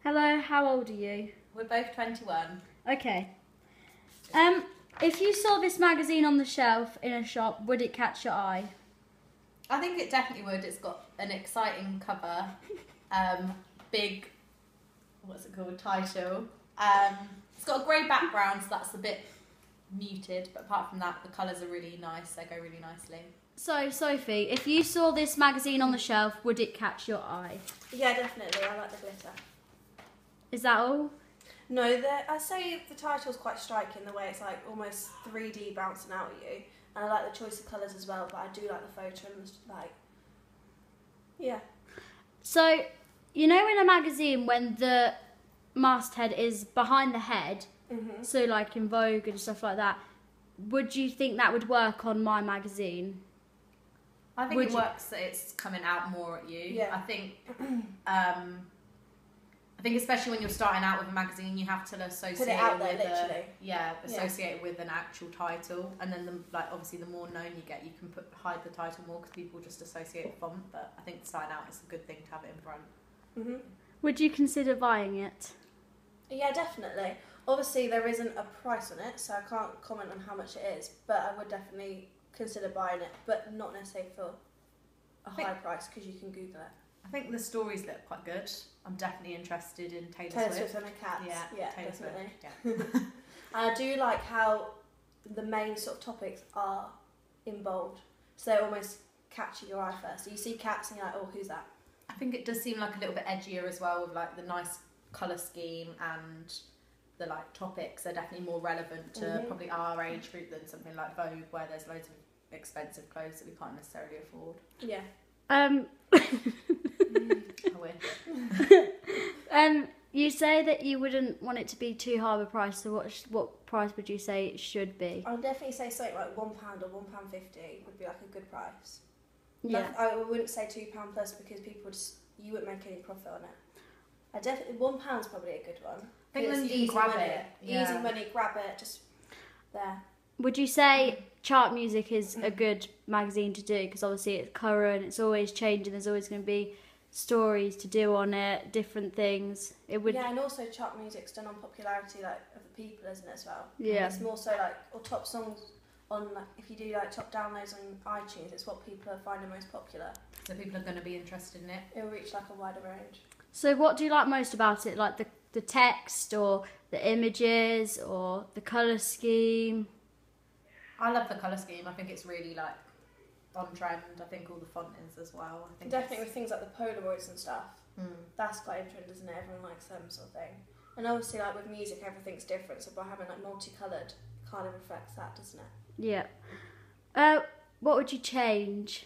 Hello, how old are you? We're both 21. Okay. If you saw this magazine on the shelf in a shop, would it catch your eye? I think it definitely would. It's got an exciting cover, big, what's it called, title. It's got a grey background, so that's a bit muted, but apart from that, the colours are really nice. They go really nicely. So, Sophie, if you saw this magazine on the shelf, would it catch your eye? Yeah, definitely. I like the glitter. Is that all? No, I say the title's quite striking, the way it's like almost 3D bouncing out at you. And I like the choice of colours as well, but I do like the photo and yeah. So, you know in a magazine when the masthead is behind the head, so like in Vogue and stuff like that, would you think that would work on my magazine? I think it works that it's coming out more at you. Yeah. I think especially when you're starting out with a magazine, you have to associate Put it out there, with literally. associate it with an actual title, and then obviously the more known you get, you can hide the title more because people just associate font. But I think starting out is a good thing to have it in front. Would you consider buying it? Yeah, definitely. Obviously, there isn't a price on it, so I can't comment on how much it is, but I would definitely consider buying it, but not necessarily for a high price because you can Google it. I think the stories look quite good. I'm definitely interested in Taylor Swift. and the cats. Yeah, Taylor definitely. Swift. Yeah. And I do like how the main sort of topics are in bold, so they're almost catching your eye first. So you see cats and you're like, oh, who's that? I think it does seem like a little bit edgier as well, with like the nice colour scheme and the topics. They're definitely more relevant to probably our age group than something like Vogue, where there's loads of expensive clothes that we can't necessarily afford. Yeah. I wish. You say that you wouldn't want it to be too high of a price, so what price would you say it should be? I'll definitely say something like £1 or £1.50 would be like a good price. Yeah. I wouldn't say £2 plus because you wouldn't make any profit on it. I definitely £1's probably a good one. I think then it's you can grab money. it. Yeah. Easy money, grab it, just there. Would you say Chart Music is a good magazine to do? Because obviously it's current, it's always changing, there's always going to be stories to do on it, different things. Yeah, and also Chart Music's done on popularity of the people, isn't it, as well? Yeah. And it's more so or top songs on if you do top downloads on iTunes, it's what people are finding most popular. So people are going to be interested in it. It'll reach a wider range. So what do you like most about it? Like the text or the images or the colour scheme? I love the colour scheme. I think it's really on trend. I think all the font is as well. I think definitely with things like the Polaroids and stuff. That's quite in trend, isn't it? Everyone likes them sort of thing. And obviously with music everything's different, so by having multicoloured it kind of reflects that, doesn't it? Yeah. What would you change?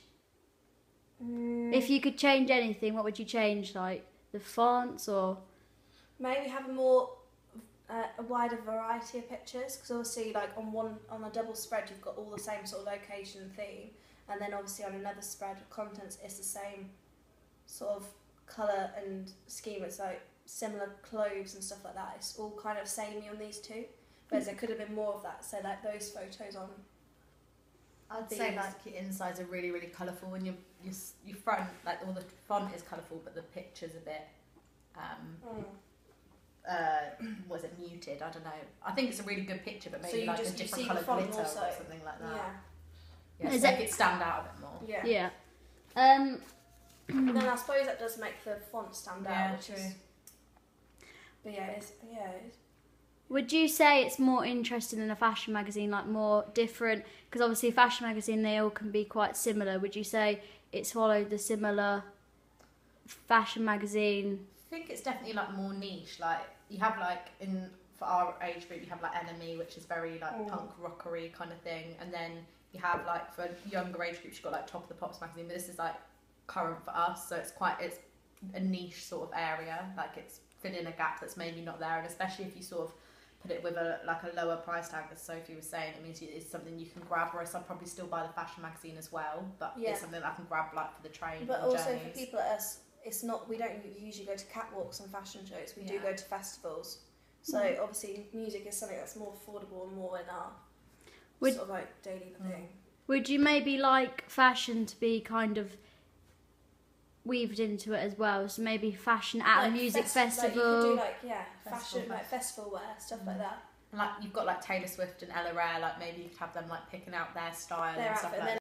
If you could change anything, what would you change? Like the fonts or? Maybe have a wider variety of pictures, because obviously on a double spread you've got all the same sort of location and theme, and then obviously on another spread of contents it's the same sort of colour and scheme. It's similar clothes and stuff like that. It's all kind of samey on these two, whereas there could have been more of that. So those photos on. I'd say your insides are really, really colourful, and your front, all the font is colourful, but the picture's a bit was it muted? I don't know. I think it's a really good picture, but maybe a different coloured glitter or something like that. Yeah, so make it stand out a bit more. Yeah. And then I suppose that does make the font stand out. Yeah, true. But yeah, it is. Would you say it's more interesting in a fashion magazine, more different? Because obviously, a fashion magazine, they all can be quite similar. Would you say it's followed the similar fashion magazine? I think it's definitely more niche. You have for our age group, you have Enemy, which is very punk rockery kind of thing, and then you have for younger age groups, you've got Top of the Pops magazine. But this is current for us, so it's a niche sort of area. It's filling a gap that's maybe not there, and especially if you sort of put it with a lower price tag, as Sophie was saying, it means it's something you can grab. Whereas I'll probably still buy the fashion magazine as well, but it's something that I can grab for the train. But or also journeys. for people like us, it's not. We don't usually go to catwalks and fashion shows. We do go to festivals. So obviously, music is something that's more affordable and more in our sort of daily thing. Would you maybe like fashion to be kind of weaved into it as well. So maybe fashion at a Like music Like you festival. could do Festival fashion, like festival wear, stuff like that. And like you've got like Taylor Swift and Ella Rare, like maybe you could have them like picking out their style Their and stuff outfit, like and